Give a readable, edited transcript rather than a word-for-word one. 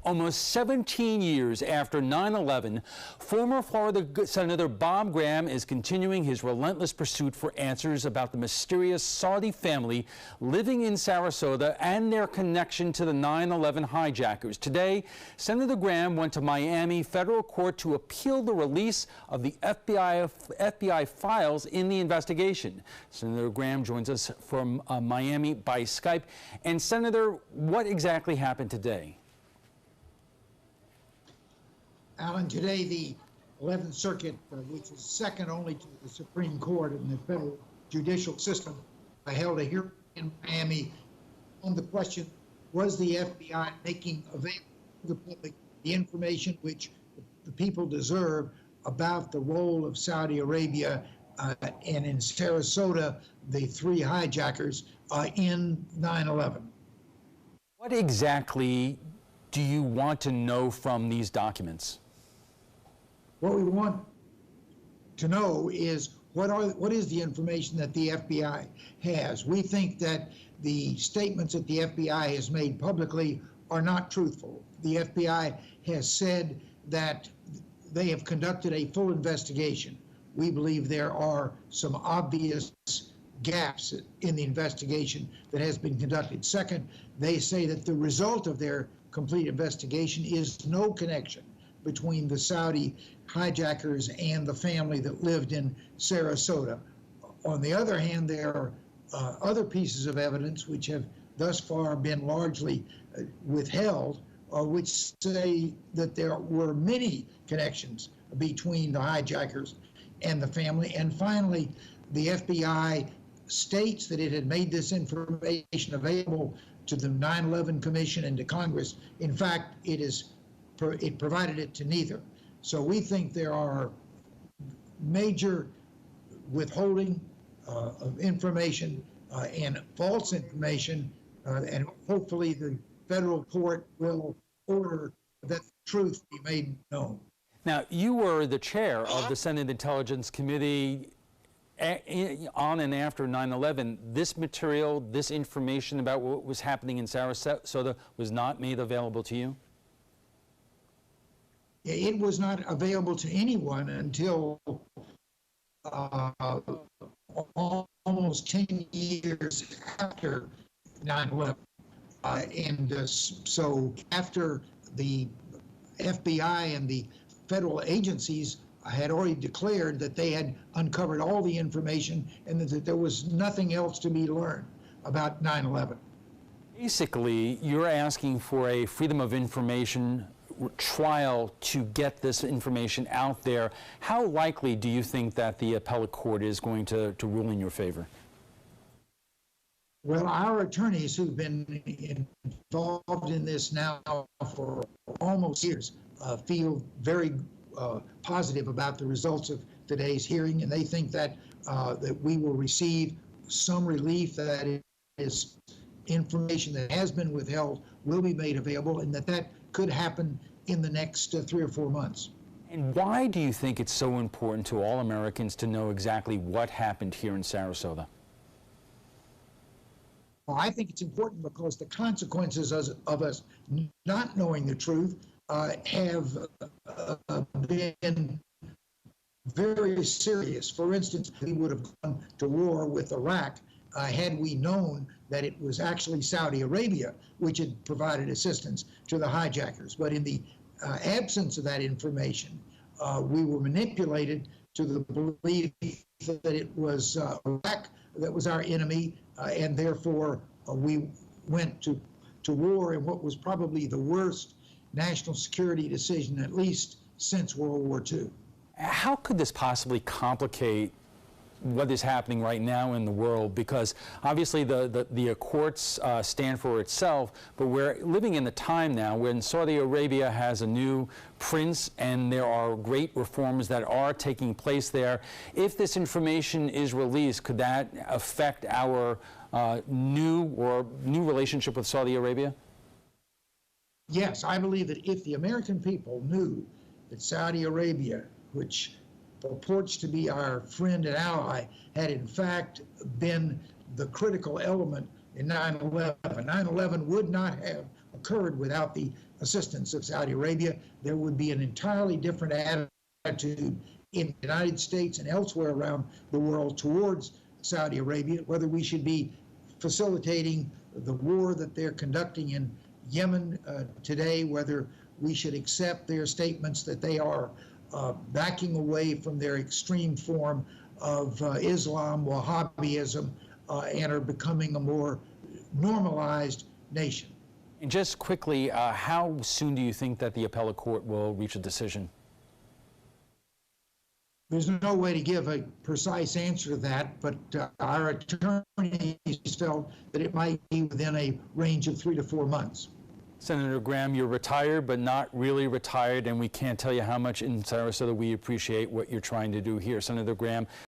Almost 17 years after 9/11, former Florida Senator Bob Graham is continuing his relentless pursuit for answers about the mysterious Saudi family living in Sarasota and their connection to the 9/11 hijackers. Today, Senator Graham went to Miami federal court to appeal the release of the FBI files in the investigation. Senator Graham joins us from Miami by Skype. And Senator, what exactly happened today? Alan, today the 11th Circuit, which is second only to the Supreme Court in the federal judicial system, held a hearing in Miami on the question, was the FBI making available to the public the information which the people deserve about the role of Saudi Arabia and in Sarasota, the three hijackers in 9/11? What exactly do you want to know from these documents? What we want to know is what is the information that the FBI has. We think that the statements that the FBI has made publicly are not truthful. The FBI has said that they have conducted a full investigation. We believe there are some obvious gaps in the investigation that has been conducted. Second, they say that the result of their complete investigation is no connection between the Saudi hijackers and the family that lived in Sarasota. On the other hand, there are other pieces of evidence which have thus far been largely withheld, which say that there were many connections between the hijackers and the family. And finally, the FBI states that it had made this information available to the 9/11 Commission and to Congress. In fact, it provided it to neither. So we think there are major withholding of information and false information, and hopefully the federal court will order that the truth be made known. Now, you were the chair of the Senate Intelligence Committee on and after 9/11. This material, this information about what was happening in Sarasota was not made available to you? It was not available to anyone until almost 10 years after 9/11. So after the FBI and the federal agencies had already declared that they had uncovered all the information and that there was nothing else to be learned about 9/11. Basically, you're asking for a Freedom of Information trial to get this information out there. How likely do you think that the appellate court is going to rule in your favor? Well, our attorneys who've been involved in this now for almost years feel very positive about the results of today's hearing, and they think that that we will receive some relief, that is information that has been withheld will be made available, and that could happen in the next 3 or 4 months. And why do you think it's so important to all Americans to know exactly what happened here in Sarasota? Well, I think it's important because the consequences of us not knowing the truth have been very serious. For instance, we would have gone to war with Iraq had we known that it was actually Saudi Arabia which had provided assistance to the hijackers. But in the absence of that information, we were manipulated to the belief that it was Iraq that was our enemy, and therefore we went to war in what was probably the worst national security decision, at least since World War II. How could this possibly complicate what is happening right now in the world? Because obviously the courts stand for itself, but we're living in a time now when Saudi Arabia has a new prince and there are great reforms that are taking place there. If this information is released, could that affect our new relationship with Saudi Arabia? Yes, I believe that if the American people knew that Saudi Arabia, which purports to be our friend and ally, had in fact been the critical element in 9/11. 9/11 would not have occurred without the assistance of Saudi Arabia, there would be an entirely different attitude in the United States and elsewhere around the world towards Saudi Arabia, whether we should be facilitating the war that they're conducting in Yemen today, whether we should accept their statements that they are backing away from their extreme form of Islam, Wahhabism, and are becoming a more normalized nation. And just quickly, how soon do you think that the appellate court will reach a decision? There's no way to give a precise answer to that, but our attorneys felt that it might be within a range of 3 to 4 months. Senator Graham, you're retired, but not really retired, and we can't tell you how much in Sarasota we appreciate what you're trying to do here. Senator Graham,